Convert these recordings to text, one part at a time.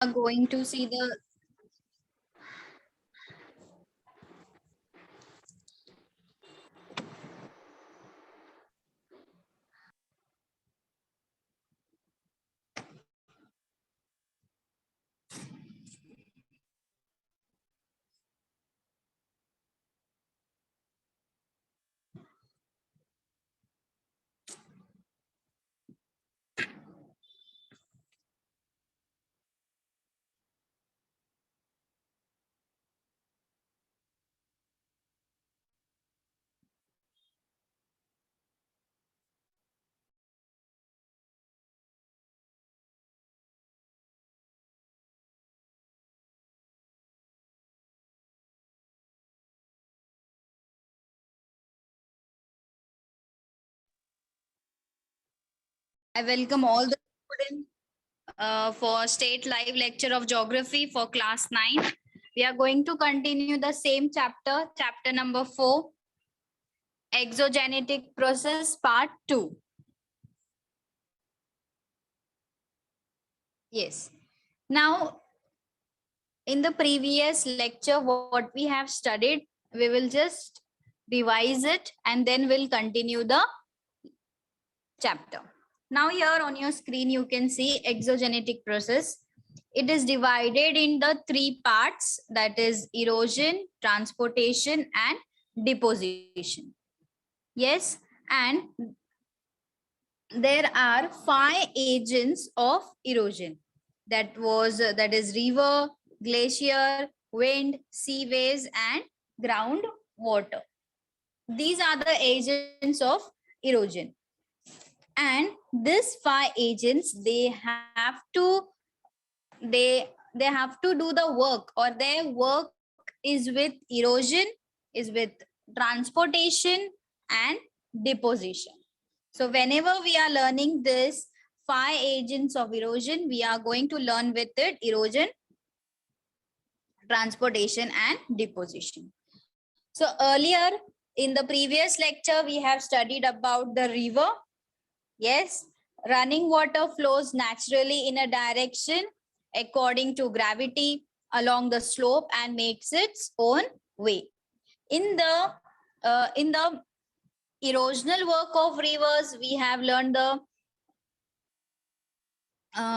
are going to see the I welcome all the students for state live lecture of geography for class 9. We are going to continue the same chapter, chapter number 4, exogenetic process part 2. Yes. Now, in the previous lecture, what we have studied, we will just revise it and then we'll continue the chapter. Now here on your screen, you can see exogenetic process. It is divided in the 3 parts, that is erosion, transportation and deposition. Yes, and there are 5 agents of erosion. That is river, glacier, wind, sea waves and ground water. These are the agents of erosion. And these 5 agents, they have to do the work, or their work is with erosion, is with transportation and deposition. So whenever we are learning this 5 agents of erosion, we are going to learn with it erosion, transportation and deposition. So earlier in the previous lecture, we have studied about the river. Yes, running water flows naturally in a direction according to gravity along the slope and makes its own way. In the erosional work of rivers, we have learned the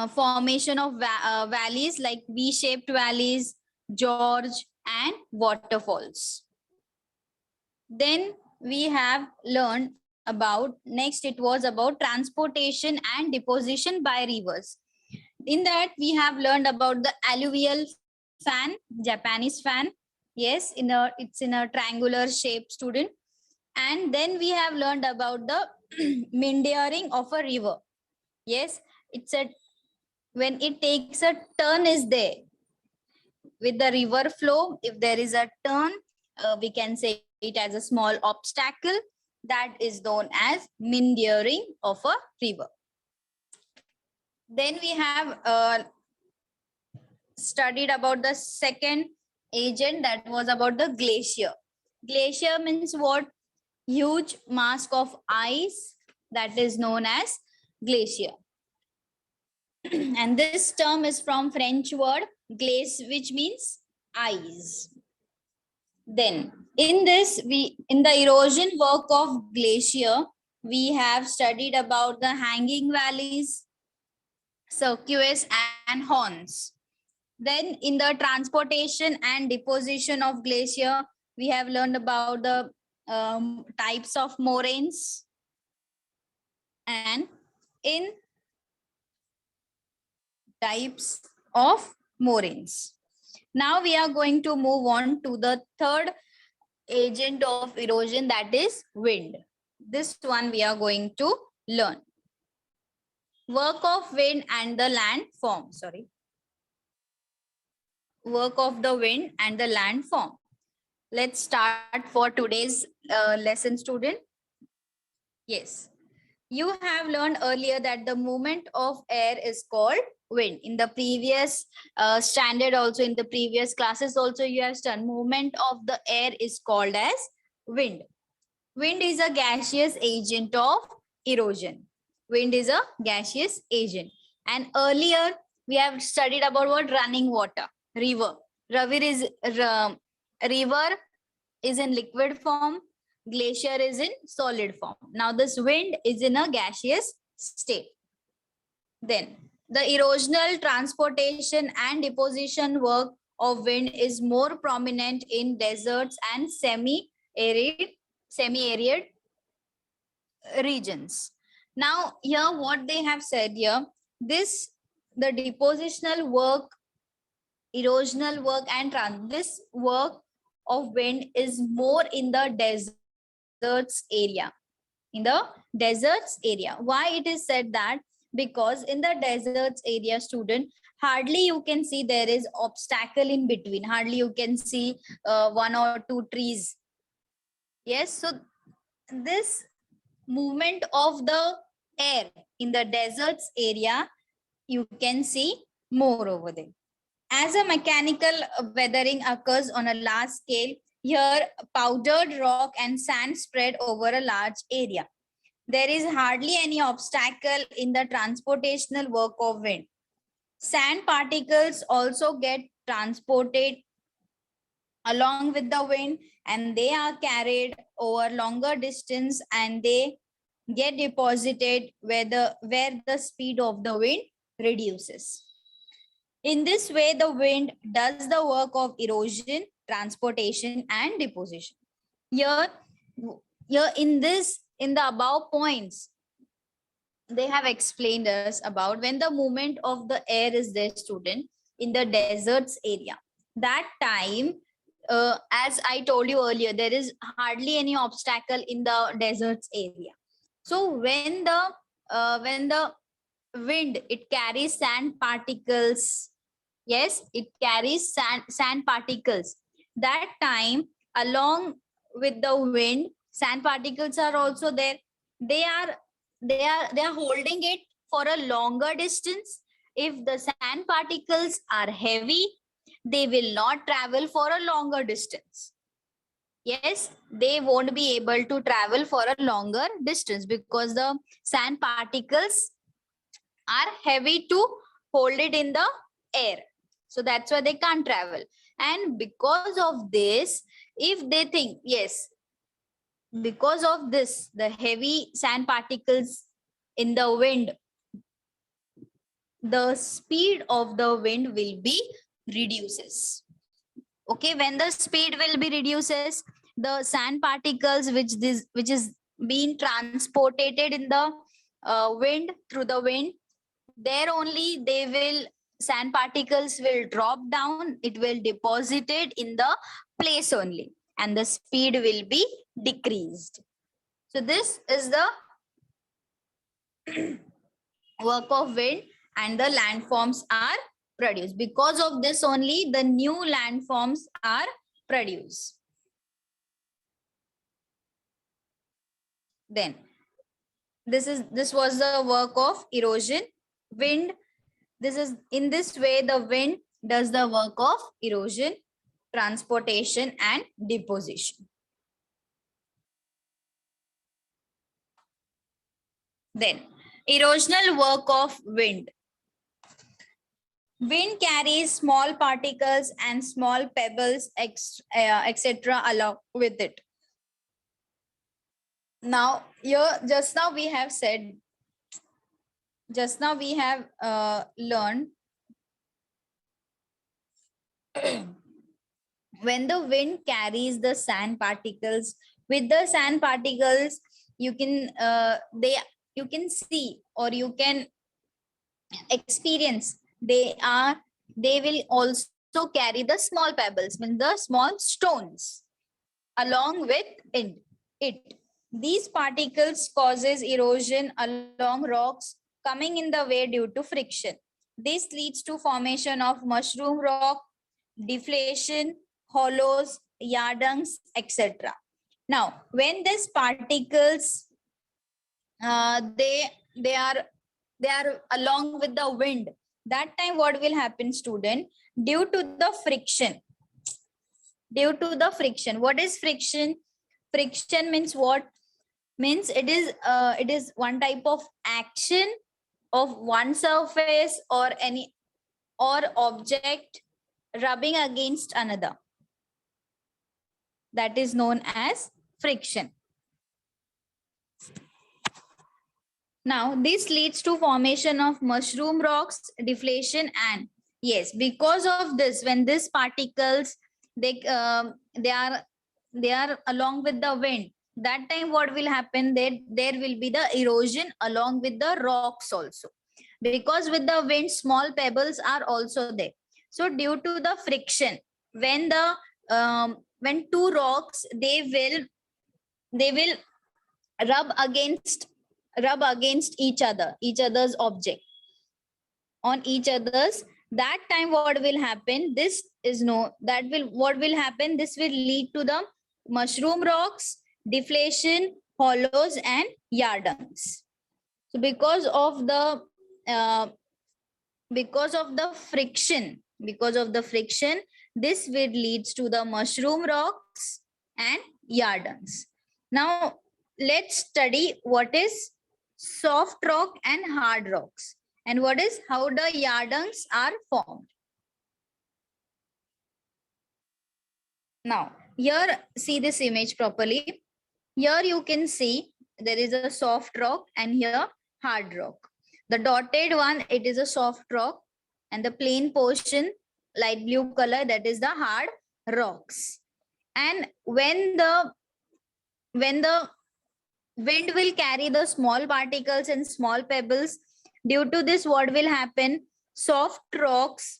formation of valleys like V-shaped valleys, gorge, and waterfalls. Then we have learned about, next it was about transportation and deposition by rivers. In that we have learned about the alluvial fan, Japanese fan. Yes, it's in a triangular shape, student. And then we have learned about the meandering of a river. Yes, it's a when it takes a turn is there with the river flow. If there is a turn, we can say it as a small obstacle, that is known as meandering of a river. Then we have studied about the second agent, that was about the glacier. Glacier means what? Huge mass of ice, that is known as glacier. And this term is from French word glace, which means ice. Then in the erosion work of glacier, we have studied about the hanging valleys, circuits and horns. Then in the transportation and deposition of glacier, we have learned about the types of moraines. And in types of moraines. Now we are going to move on to the third agent of erosion, that is wind. This one we are going to learn. Work of wind and the landform. Work of the wind and the landform. Let's start for today's lesson, student. Yes. You have learned earlier that the movement of air is called wind. In the previous standard also, in the previous classes also, you have studied movement of the air is called as wind. Wind is a gaseous agent of erosion. Wind is a gaseous agent. And earlier We have studied about what? Running water, river. River is in liquid form, glacier is in solid form. Now this wind is in a gaseous state. Then the erosional, transportation and deposition work of wind is more prominent in deserts and semi-arid regions. Now here what they have said here, the depositional work, erosional work and this work of wind is more in the deserts area. In the deserts area. Why it is said that? Because in the deserts area, student, hardly you can see there is obstacle in between. Hardly you can see one or two trees. Yes, so this movement of the air in the deserts area, you can see more over there. As a mechanical weathering occurs on a large scale, here powdered rock and sand spread over a large area. There is hardly any obstacle in the transportational work of wind. Sand particles also get transported along with the wind and they are carried over longer distance and they get deposited where the speed of the wind reduces. In this way, the wind does the work of erosion, transportation, and deposition. Here in the above points, they have explained us about when the movement of the air is there, student, in the deserts area. That time, as I told you earlier, there is hardly any obstacle in the deserts area. So when the wind, it carries sand particles. Yes, it carries sand particles. That time, along with the wind, sand particles are also there. They are holding it for a longer distance. If the sand particles are heavy, they will not travel for a longer distance. Yes, they won't be able to travel for a longer distance because the sand particles are heavy to hold it in the air. So that's why they can't travel. And because of this, if they think, yes, because of this, the heavy sand particles in the wind, the speed of the wind will be reduces. Okay, when the speed will be reduces, the sand particles which is being transported in the wind, through the wind, there only sand particles will drop down, it will deposited in the place only and the speed will be decreased. So this is the work of wind and the landforms are produced. Because of this only the new landforms are produced. Then this was the work of erosion. Wind, this is in this way the wind does the work of erosion, transportation and deposition. Then erosional work of wind. Wind carries small particles and small pebbles, etc. along with it. Now here, just now we have learned when the wind carries the sand particles, with the sand particles you can you can see or you can experience they will also carry the small pebbles, means the small stones along with it. These particles causes erosion along rocks coming in the way due to friction. This leads to formation of mushroom rock, deflation, hollows, yardungs, etc. Now, when these particles they are along with the wind, that time what will happen, student? Due to the friction. What is friction? Friction means what? Means it is one type of action of one surface or any or object rubbing against another. That is known as friction. Now, this leads to formation of mushroom rocks, deflation, and yes, because of this, when these particles they are along with the wind, that time what will happen? There will be the erosion along with the rocks also, because with the wind, small pebbles are also there. So, due to the friction, when the when two rocks they will rub against each other's object on each other's, that time what will happen? This is no that will what will happen? This will lead to the mushroom rocks, deflation, hollows, and yardungs. So uh, because of the friction, this will leads to the mushroom rocks and yardungs. Now let's study what is soft rock and hard rocks, and what is how the yardungs are formed. Now here, see this image properly. Here you can see there is a soft rock and here hard rock. The dotted one, it is a soft rock, and the plain portion, light blue color, that is the hard rocks. And when the wind will carry the small particles and small pebbles, due to this what will happen? Soft rocks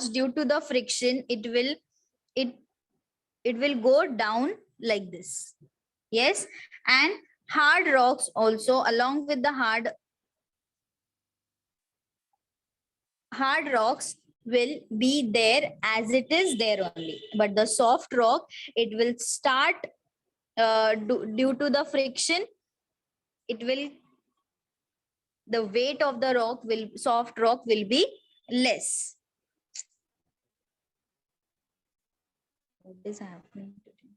due to the friction, it will go down like this. Yes, and hard rocks also, along with the hard rocks will be there as it is there only, but the soft rock, it will start due to the friction, it will the weight of the soft rock will be less. What is happening today?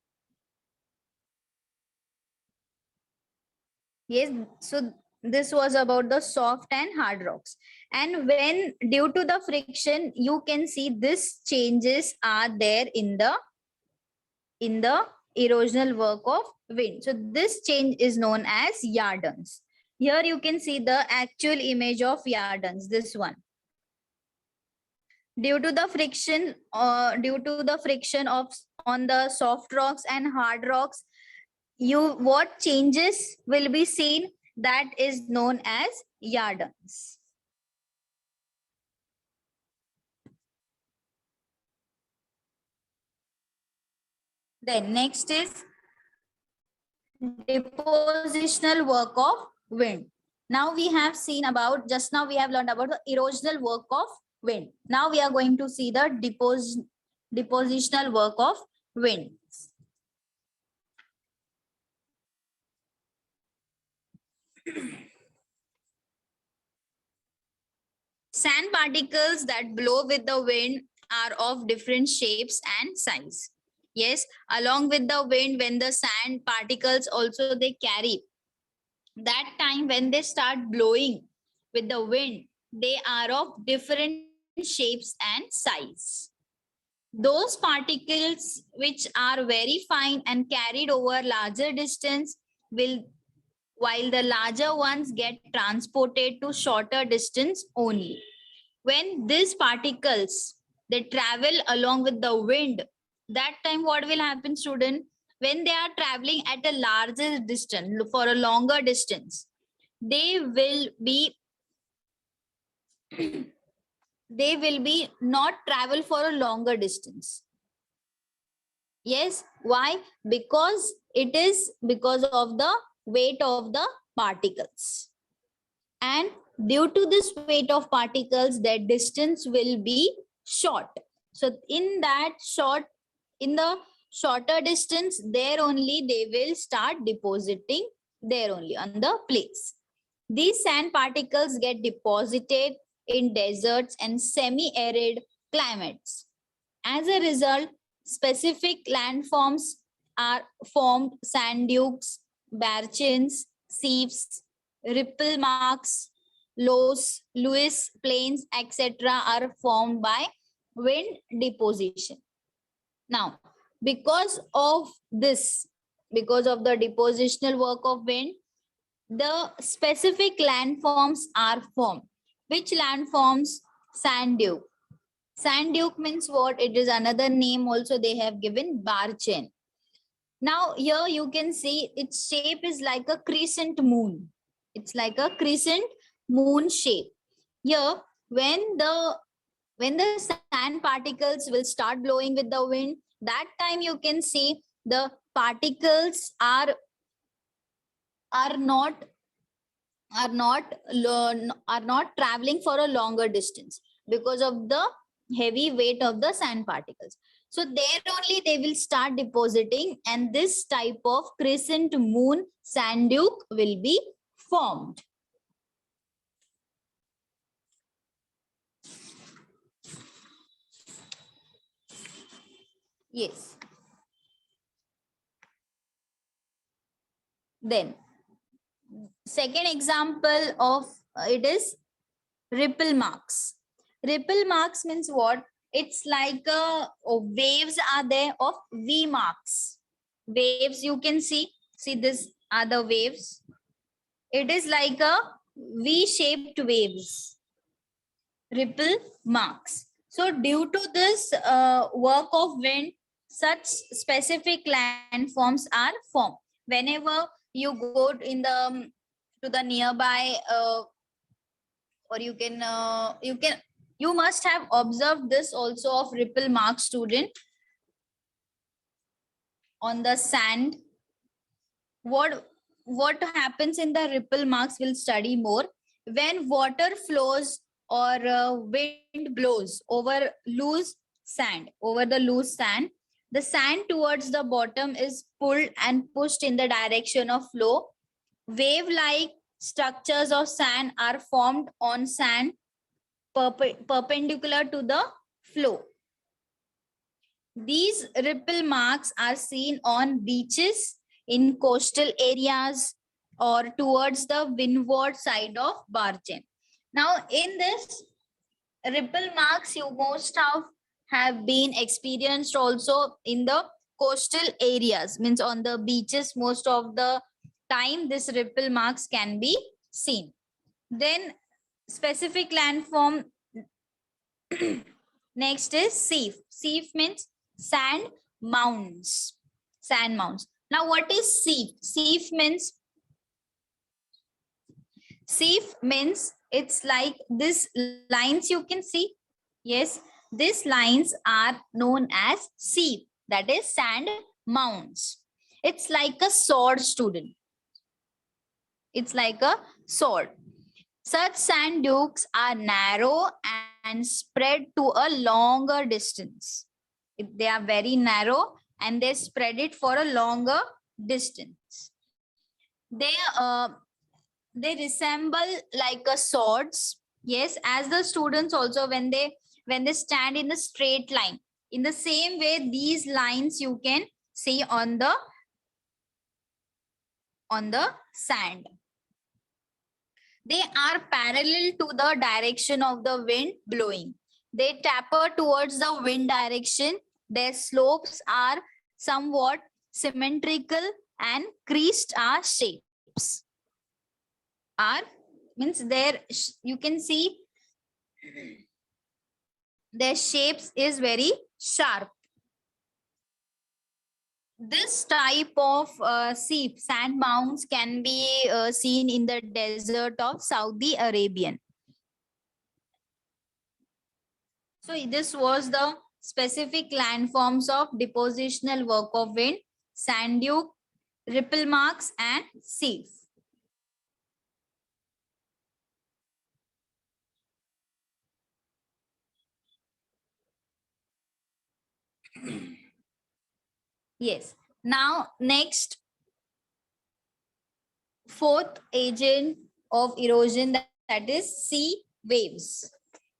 Yes, so this was about the soft and hard rocks. And when due to the friction, you can see this changes are there in the erosional work of wind. So this change is known as yardungs. Here you can see the actual image of yardungs, this one. Due to the friction of on the soft rocks and hard rocks, what changes will be seen? That is known as yardungs. Then next is depositional work of wind. Now we have seen about, just now we have learned about the erosional work of wind. Now we are going to see the depositional work of wind. Sand particles that blow with the wind are of different shapes and size. Yes, along with the wind, when the sand particles also they carry, that time when they start blowing with the wind, they are of different shapes and size. Those particles which are very fine and carried over larger distance will, while the larger ones get transported to shorter distance only. When these particles, they travel along with the wind, that time what will happen, student? When they are traveling at a larger distance, for a longer distance, they will be not travel for a longer distance. Yes, why? Because it is because of the weight of the particles, and due to this weight of particles, their distance will be short. So in the shorter distance, there only they will start depositing there only on the place. These sand particles get deposited in deserts and semi-arid climates. As a result, specific landforms are formed: sand dunes, barchins, seeps, ripple marks, Lewis plains, etc. are formed by wind deposition. Now, because of this, because of the depositional work of wind, the specific landforms are formed. Which landforms? Sand dune. Sand dune means what? It is another name also they have given, bar chain. Now here you can see its shape is like a crescent moon. It's like a crescent moon shape. Here, when the sand particles will start blowing with the wind, that time you can see the particles are not are not traveling for a longer distance because of the heavy weight of the sand particles. So there only they will start depositing, and this type of crescent moon sand dune will be formed. Yes. Then second example of it is ripple marks. Ripple marks means what? It's like waves are there of V marks. Waves you can see. See, this are the waves. It is like a V-shaped waves. Ripple marks. So due to this work of wind, such specific landforms are formed. Whenever you go in the to the nearby or you must have observed this also of ripple mark, student, on the sand. What happens in the ripple marks we'll study more. When water flows or wind blows over the loose sand, the sand towards the bottom is pulled and pushed in the direction of flow. Wave like structures of sand are formed on sand perpendicular to the flow. These ripple marks are seen on beaches, in coastal areas, or towards the windward side of bar chain. Now, in this ripple marks, you most of have been experienced also in the coastal areas, means on the beaches. Most of the time, this ripple marks can be seen. Then, specific landform. Next is seef. Seef means sand mounds. Sand mounds. Now, what is seef? Seef means it's like this lines you can see. Yes, these lines are known as seef. That is sand mounds. It's like a sword, student. It's like a sword. Such sand dunes are narrow and spread to a longer distance. They are very narrow and they spread it for a longer distance. They resemble like a swords. Yes, as the students also when they stand in a straight line. In the same way, these lines you can see on the sand. They are parallel to the direction of the wind blowing. They taper towards the wind direction. Their slopes are somewhat symmetrical and creased are shapes. Are means there you can see their shapes is very sharp. This type of seep, sand mounds, can be seen in the desert of Saudi Arabian. So this was the specific landforms of depositional work of wind, sand dune, ripple marks, and seep. Yes. Now, next, fourth agent of erosion, that is sea waves.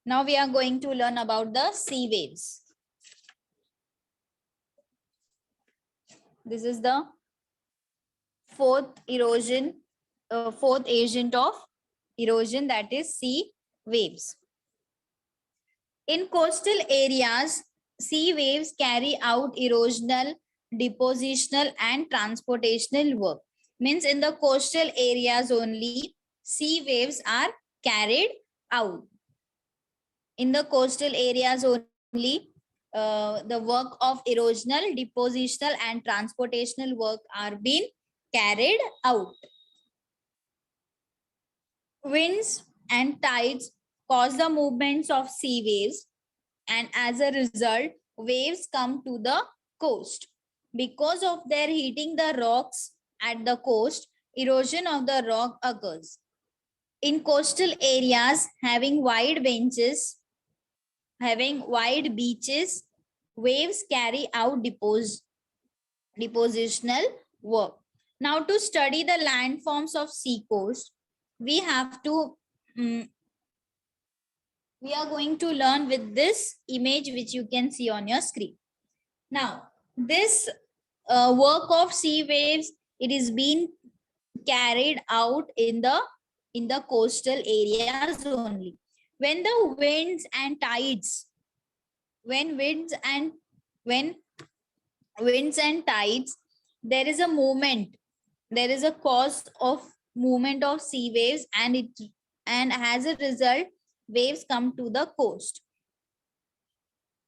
Now we are going to learn about the sea waves. This is the fourth agent of erosion, that is sea waves. In coastal areas, sea waves carry out erosional, depositional and transportational work. Means in the coastal areas only, sea waves are carried out. In the coastal areas only, the work of erosional, depositional and transportational work are being carried out. Winds and tides cause the movements of sea waves, and as a result, waves come to the coast. Because of their hitting the rocks at the coast, erosion of the rock occurs. In coastal areas having wide beaches, waves carry out depositional work. Now, to study the landforms of sea coast, we have to we are going to learn with this image which you can see on your screen. Now, this work of sea waves, it is being carried out in the coastal areas only. When the winds and tides, when winds and tides, there is a movement, there is a cause of movement of sea waves, and as a result, waves come to the coast.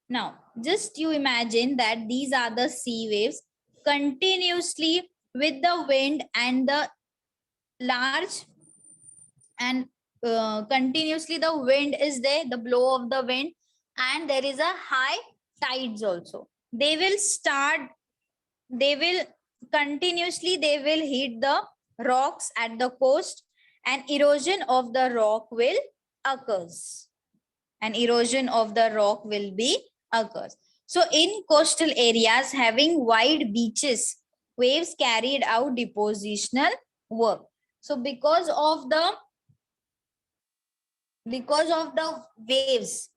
Now, just you imagine that these are the sea waves continuously with the wind and the large and continuously the wind is there, the blow of the wind, and there is a high tides also. They will continuously hit the rocks at the coast, and erosion of the rock will occurs. And erosion of the rock will be occurs. So in coastal areas having wide beaches, waves carried out depositional work. So because of the waves,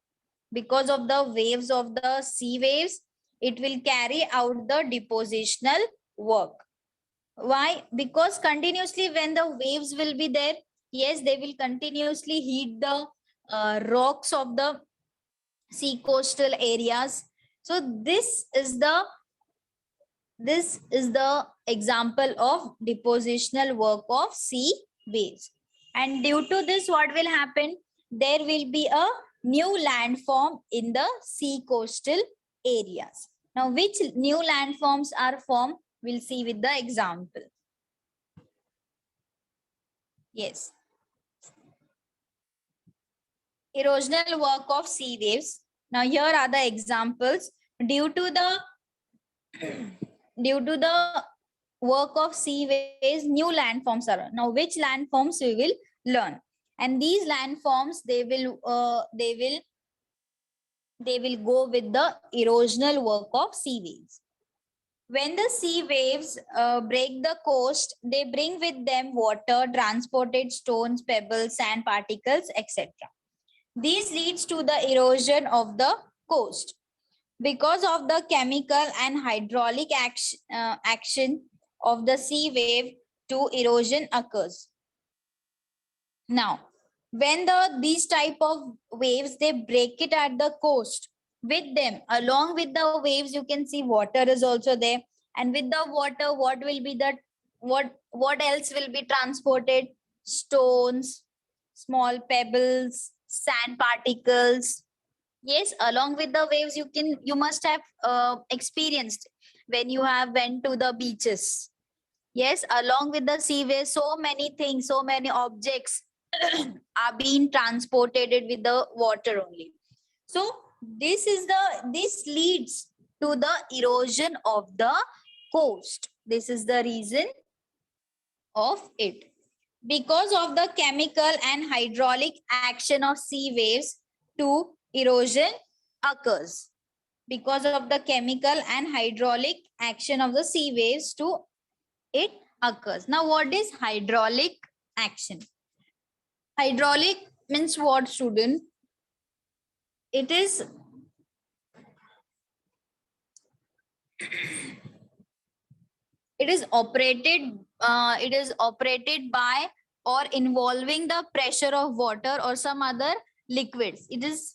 because of the waves of the sea waves, it will carry out the depositional work. Why? Because continuously when the waves will be there, yes, they will continuously hit the rocks of the sea coastal areas. So this is the example of depositional work of sea waves. And due to this, what will happen? There will be a new landform in the sea coastal areas. Now, which new landforms are formed? We'll see with the example. Yes. Erosional work of sea waves. Now, here are the examples. Due to the work of sea waves, new landforms are. Now, which landforms we will learn? And these landforms, they will go with the erosional work of sea waves. When the sea waves break the coast, they bring with them water, transported stones, pebbles, sand particles, etc. This leads to the erosion of the coast. Because of the chemical and hydraulic action of the sea wave, to erosion occurs. Now, when these type of waves, they break it at the coast, with them, along with the waves, you can see water is also there. And with the water, what will be the, what else will be transported? Stones, small pebbles, sand particles. Yes, along with the waves, you must have experienced when you have went to the beaches. Yes, along with the sea waves, so many things, so many objects are being transported with the water only. So this leads to the erosion of the coast. This is the reason of it. Because of the chemical and hydraulic action of sea waves, to erosion occurs. Because of the chemical and hydraulic action of the sea waves, to it occurs. Now, what is hydraulic action? Hydraulic means what, student? It is operated by or involving the pressure of water or some other liquids. It is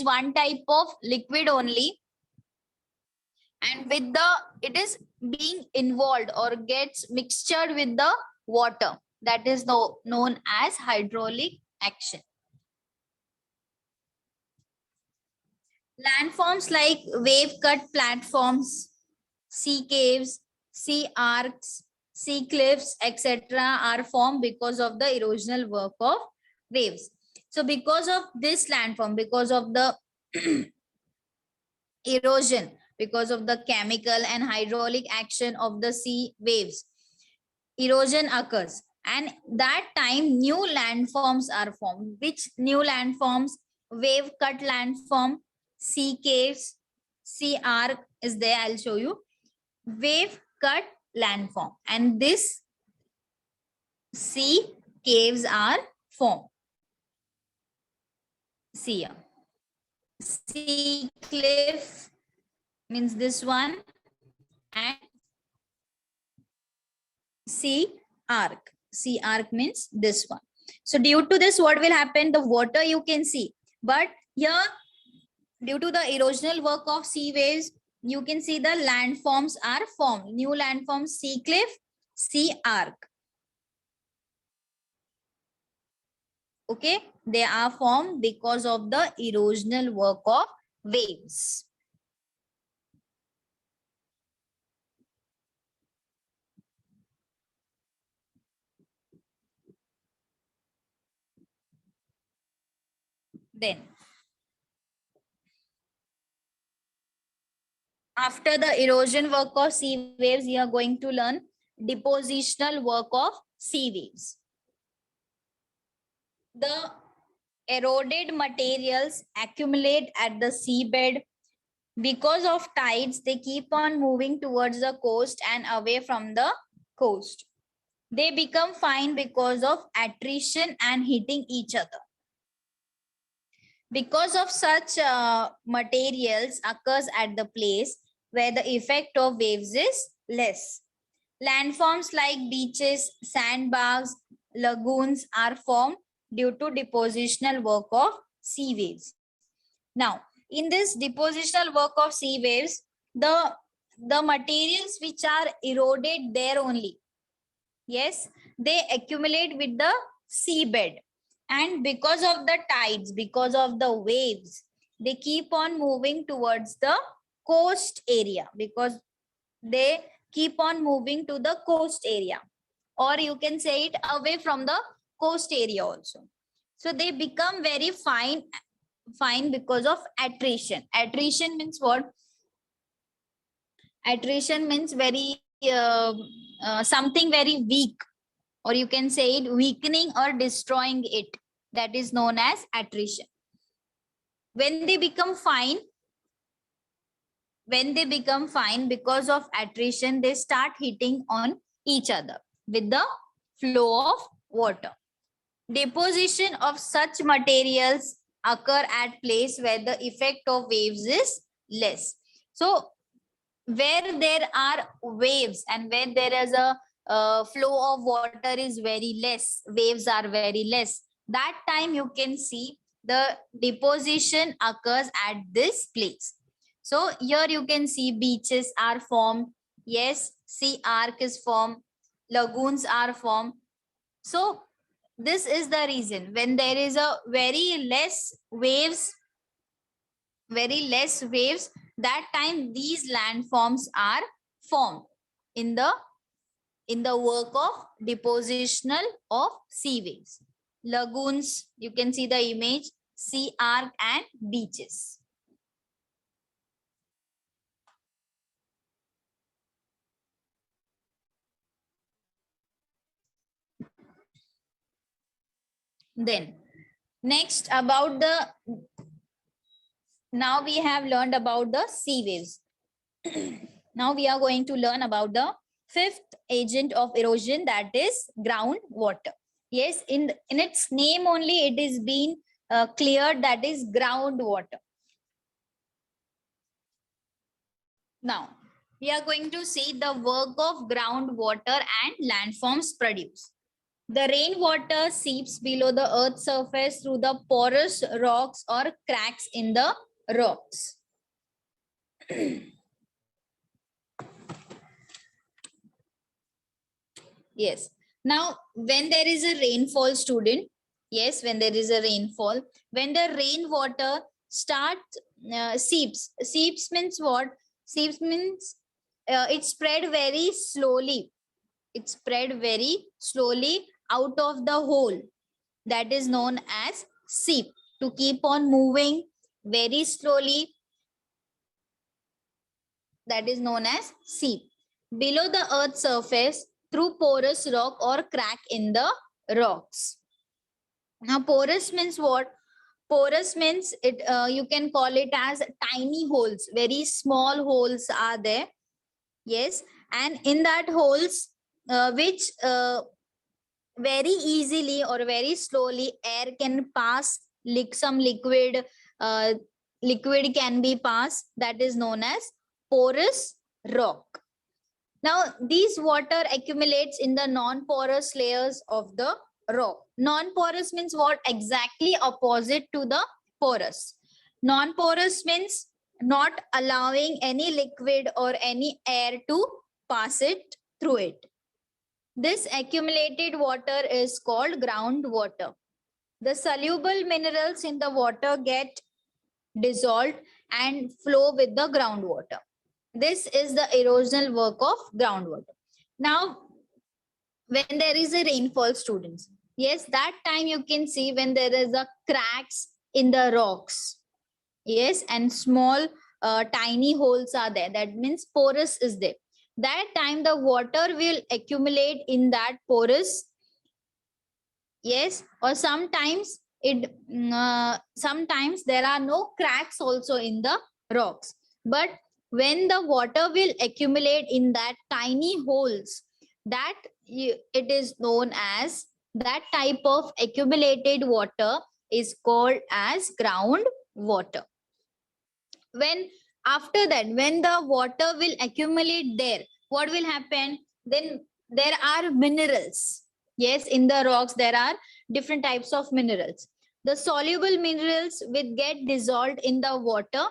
one type of liquid only, and with the it is being involved or gets mixtured with the water. That is known as hydraulic action. Landforms like wave cut platforms, sea caves, sea arcs, sea cliffs, etc. are formed because of the erosional work of waves. So because of this landform, because of the erosion, because of the chemical and hydraulic action of the sea waves, erosion occurs. And that time new landforms are formed. Which new landforms? Wave cut landform, sea caves, sea arc is there. I'll show you. Wave cut landform, and this sea caves are formed. See here. Sea cliff means this one, and sea arc. Sea arc means this one. So due to this, what will happen? The water you can see, but here due to the erosional work of sea waves, you can see the landforms are formed. New landforms: sea cliff, sea arc. Okay, they are formed because of the erosional work of waves. Then, after the erosion work of sea waves, you are going to learn depositional work of sea waves. The eroded materials accumulate at the seabed. Because of tides, they keep on moving towards the coast and away from the coast. They become fine because of attrition and hitting each other. Because of such materials occurs at the place where the effect of waves is less. Landforms like beaches, sandbars, lagoons are formed due to depositional work of sea waves. Now, in this depositional work of sea waves, the materials which are eroded there only, yes, they accumulate with the seabed. And because of the tides, because of the waves, they keep on moving towards the coast area, because they keep on moving to the coast area, or you can say it away from the coast area also. So they become very fine because of attrition. Attrition means what? Attrition means very something very weak, or you can say it weakening or destroying it. That is known as attrition. When they become fine, because of attrition, they start hitting on each other with the flow of water. Deposition of such materials occur at place where the effect of waves is less. So where there are waves and where there is a flow of water is very less, waves are very less, that time you can see the deposition occurs at this place. So here you can see beaches are formed, yes, sea arc is formed, lagoons are formed. So this is the reason, when there is a very less waves, that time these landforms are formed in the work of depositional of sea waves. Lagoons, you can see the image, sea arc and beaches. Then next, about the, now we have learned about the sea waves. Now we are going to learn about the fifth agent of erosion, that is groundwater. Yes, in its name only it is being cleared, that is groundwater. Now we are going to see the work of groundwater and landforms produce. The rainwater seeps below the earth's surface through the porous rocks or cracks in the rocks. Yes. Now, when there is a rainfall, student, yes, when there is a rainfall, when the rainwater starts seeps means what? Seeps means it spread very slowly. It spread very slowly out of the hole. That is known as seep. To keep on moving very slowly, that is known as seep. Below the earth's surface through porous rock or crack in the rocks. Now, porous means what? Porous means it. You can call it as tiny holes. Very small holes are there. Yes, and in that holes, which very easily or very slowly air can pass. Some liquid, liquid can be passed. That is known as porous rock. Now, these water accumulates in the non-porous layers of the rock. Non-porous means what? Exactly opposite to the porous. Non-porous means not allowing any liquid or any air to pass it through it. This accumulated water is called groundwater. The soluble minerals in the water get dissolved and flow with the groundwater. This is the erosional work of groundwater. Now, when there is a rainfall, students, yes, that time you can see when there is a cracks in the rocks, yes, and small tiny holes are there. That means porous is there. That time the water will accumulate in that porous, yes, or sometimes sometimes there are no cracks also in the rocks, but when the water will accumulate in that tiny holes, that it is known as, that type of accumulated water is called as ground water. When after that, when the water will accumulate there, what will happen? Then there are minerals. Yes, in the rocks there are different types of minerals. The soluble minerals will get dissolved in the water,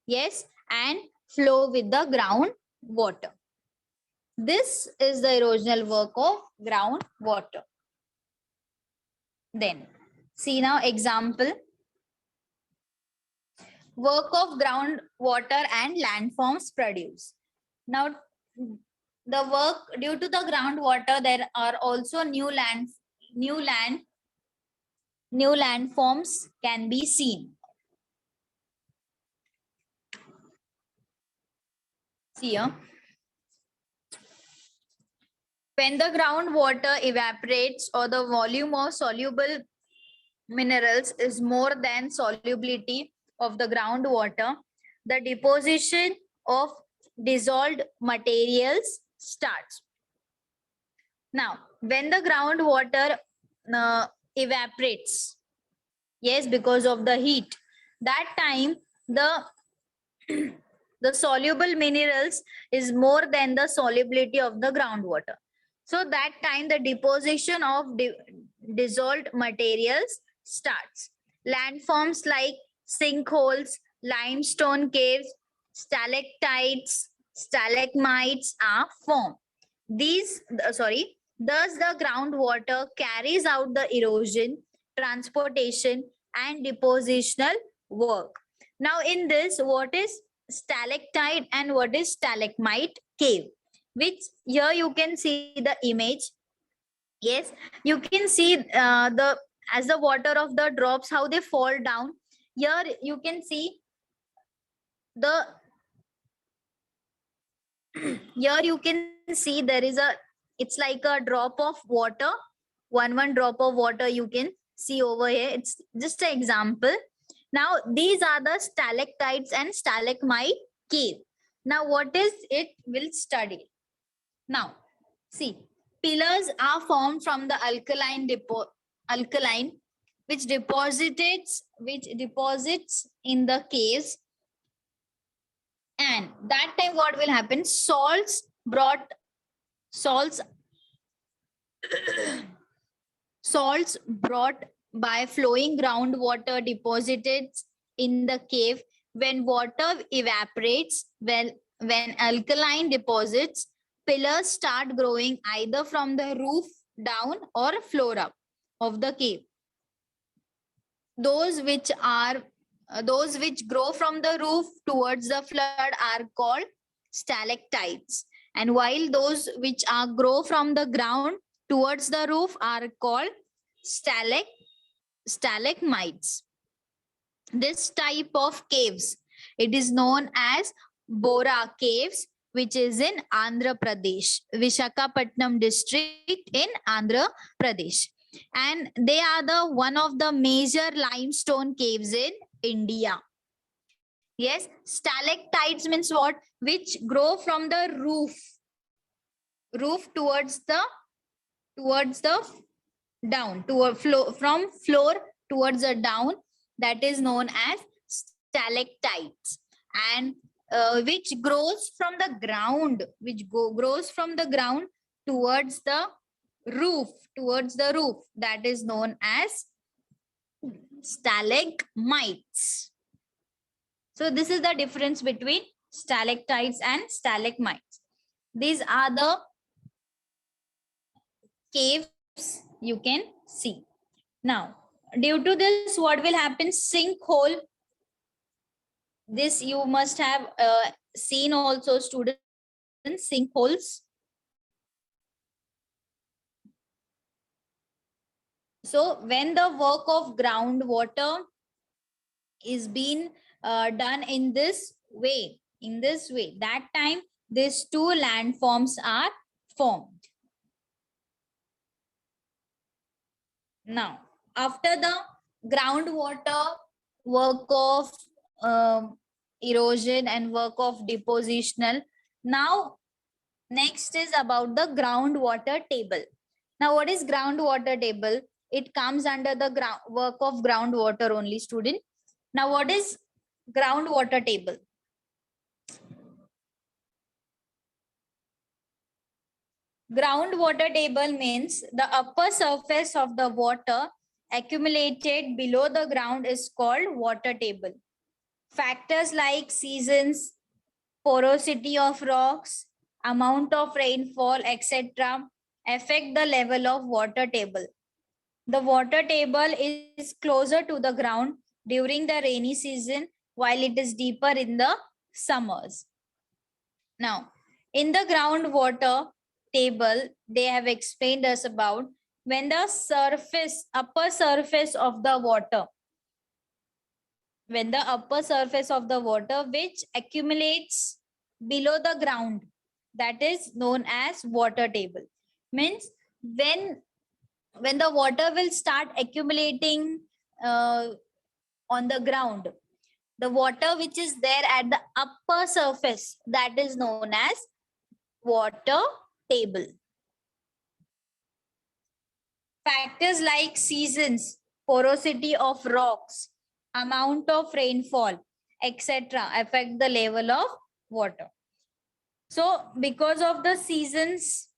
yes, and flow with the ground water. This is the erosional work of ground water. Then see now example. Work of groundwater and landforms produce. Now, the work due to the groundwater, there are also new landforms can be seen. See here. When the groundwater evaporates or the volume of soluble minerals is more than solubility of the groundwater, the deposition of dissolved materials starts. Now, when the groundwater evaporates, yes, because of the heat, that time the the soluble minerals is more than the solubility of the groundwater. So that time the deposition of dissolved materials starts. Landforms like sinkholes, limestone caves, stalactites, stalagmites are formed. Thus the groundwater carries out the erosion, transportation, and depositional work. Now, in this, what is stalactite and what is stalagmite cave? Which here you can see the image. Yes, you can see the as the water of the drops how they fall down. Here you can see the here you can see there is a, it's like a drop of water, one drop of water you can see over here. It's just an example. Now these are the stalactites and stalagmite cave. Now what is it will study. Now see, pillars are formed from the alkaline which deposits in the caves, and that time what will happen, salts salts brought by flowing groundwater deposited in the cave. When water evaporates, when alkaline deposits, pillars start growing either from the roof down or floor up of the cave. Those which grow from the roof towards the flood are called stalactites, and while those which are grow from the ground towards the roof are called stalagmites. This type of caves, it is known as Bora caves, which is in Andhra Pradesh, Vishakhapatnam district in Andhra Pradesh. And they are the one of the major limestone caves in India. Yes, stalactites means what? Which grow from the roof towards the down, from floor towards the down. That is known as stalactites. And which grows from the ground, grows from the ground towards the roof, that is known as stalagmites. So this is the difference between stalactites and stalagmites. These are the caves you can see. Now, due to this, what will happen? Sinkhole. This you must have seen also, students, sinkholes. So when the work of groundwater is being done in this way, that time these two landforms are formed. Now, after the groundwater work of erosion and work of depositional, now next is about the groundwater table. Now, what is groundwater table? It comes under the work of groundwater only, student. Now, what is groundwater table? Groundwater table means the upper surface of the water accumulated below the ground is called water table. Factors like seasons, porosity of rocks, amount of rainfall, etc. affect the level of water table. The water table is closer to the ground during the rainy season, while it is deeper in the summers. Now, in the groundwater table, they have explained us about when the upper surface of the water, which accumulates below the ground, that is known as water table. Means when the water will start accumulating on the ground, the water which is there at the upper surface, that is known as water table. Factors like seasons, porosity of rocks, amount of rainfall, etc. affect the level of water. So because of the seasons,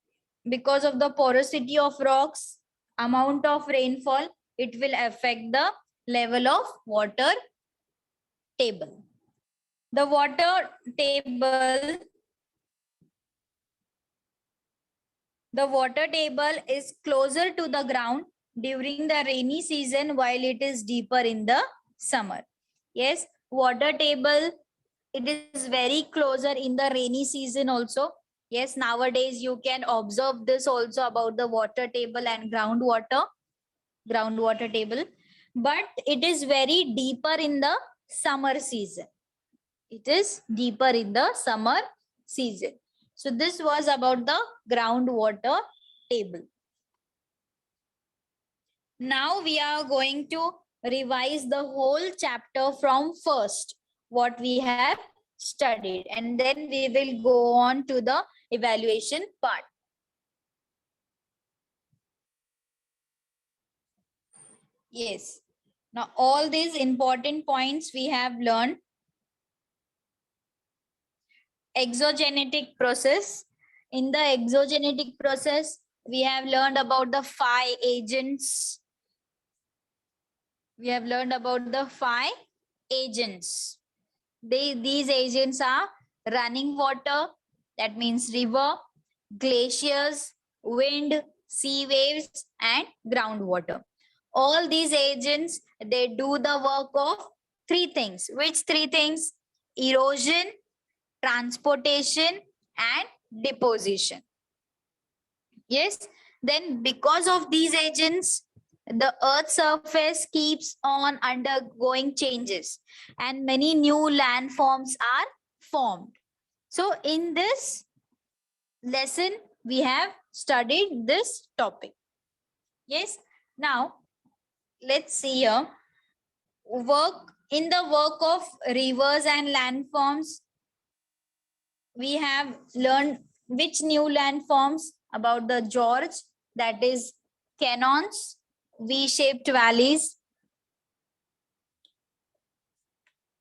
because of the porosity of rocks, amount of rainfall, it will affect the level of water table. The water table is closer to the ground during the rainy season, while it is deeper in the summer. Yes, water table, it is very closer in the rainy season also. Yes, nowadays you can observe this also about the water table and groundwater table, but it is very deeper in the summer season. It is deeper in the summer season. So this was about the groundwater table. Now we are going to revise the whole chapter from first, what we have studied, and then we will go on to the evaluation part. Yes. Now all these important points we have learned. Exogenetic process. In the exogenetic process, we have learned about the 5 agents. We have learned about the 5 agents. These agents are running water, that means river, glaciers, wind, sea waves, and groundwater. All these agents, they do the work of 3 things. Which 3 things? Erosion, transportation, and deposition. Yes, then because of these agents, the earth's surface keeps on undergoing changes and many new landforms are formed. So in this lesson, we have studied this topic. Yes, now let's see here. In the work of rivers and landforms, we have learned which new landforms about the George, that is canyons, V-shaped valleys.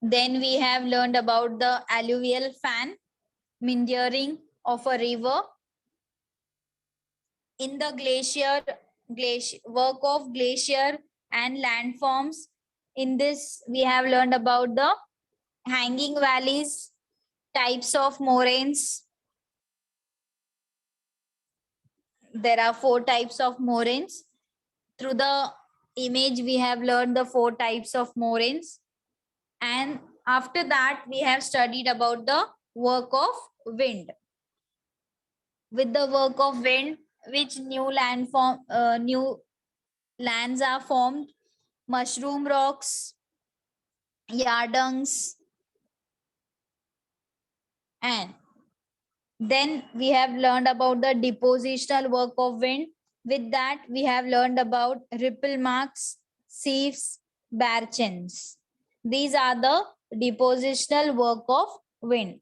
Then we have learned about the alluvial fan, meandering of a river. In the work of glacier and landforms, in this we have learned about the hanging valleys, types of moraines. There are 4 types of moraines. Through the image, we have learned the 4 types of moraines. And after that, we have studied about the work of wind. With the work of wind, which new lands are formed? Mushroom rocks, yardungs, and then we have learned about the depositional work of wind. With that, we have learned about ripple marks, sieves, barchans. These are the depositional work of wind.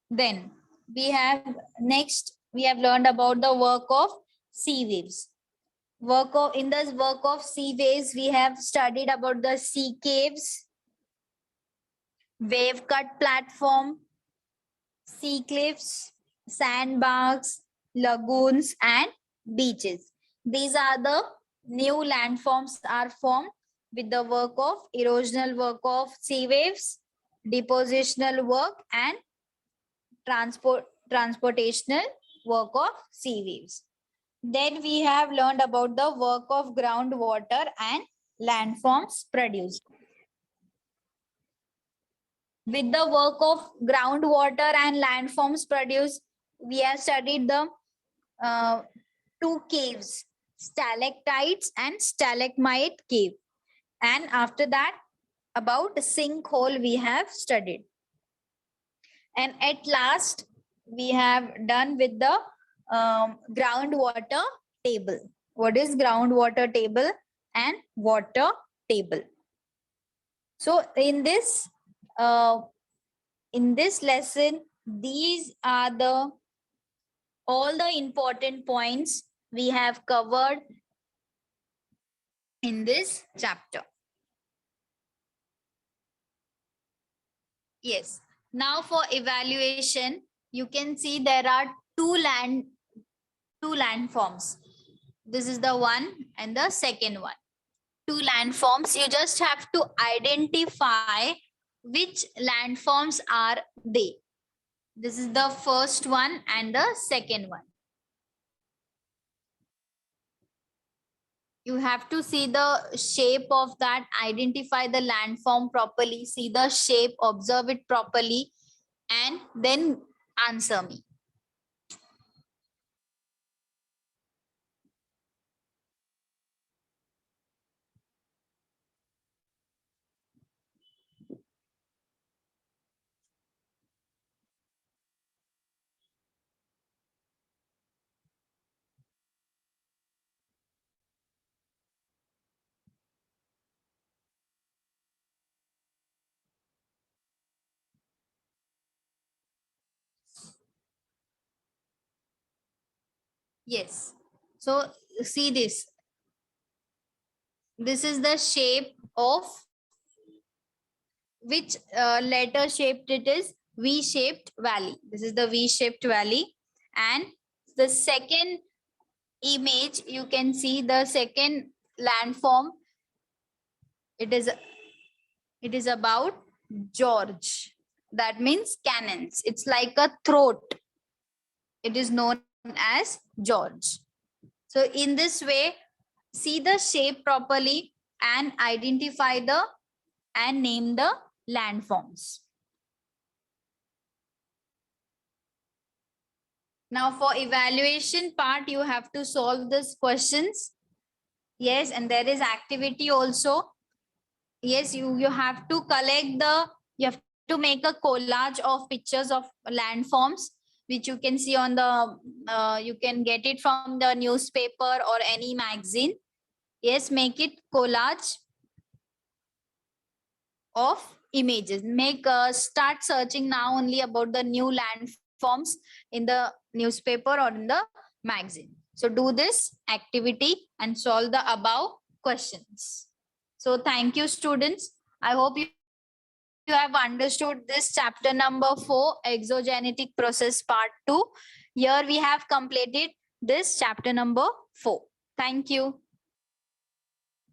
Then we have learned about the work of sea waves. In this work of sea waves, we have studied about the sea caves, wave cut platform, sea cliffs, sandbars, lagoons, and beaches. These are the new landforms are formed with the work of erosional work of sea waves, depositional work, and transportational work of sea waves. Then we have learned about the work of groundwater and landforms produced. With the work of groundwater and landforms produced, we have studied the 2 caves, stalactites and stalagmite cave. And after that, about sinkhole we have studied. And at last, we have done with the groundwater table. What is groundwater table and water table? So in this lesson, these are all the important points we have covered in this chapter. Yes. Now for evaluation, you can see there are two landforms. This is the one and the second one. 2 landforms. You just have to identify which landforms are they. This is the first one and the second one. You have to see the shape of that, identify the landform properly, see the shape, observe it properly, and then answer me. Yes. So see this. This is the shape of which letter shaped it is? V-shaped valley. This is the V-shaped valley. And The second image, you can see the second landform. It is about George. That means cannons. It's like a throat. It is known as George. So in this way, see the shape properly and identify and name the landforms. Now for evaluation part, you have to solve these questions. Yes, and there is activity also. Yes, you have to you have to make a collage of pictures of landforms, which you can see on the, you can get it from the newspaper or any magazine. Yes, make it collage of images. Start searching now only about the new landforms in the newspaper or in the magazine. So do this activity and solve the above questions. So thank you, students. I hope you have understood this chapter number 4, exogenetic process part 2. Here we have completed this chapter number 4. Thank you.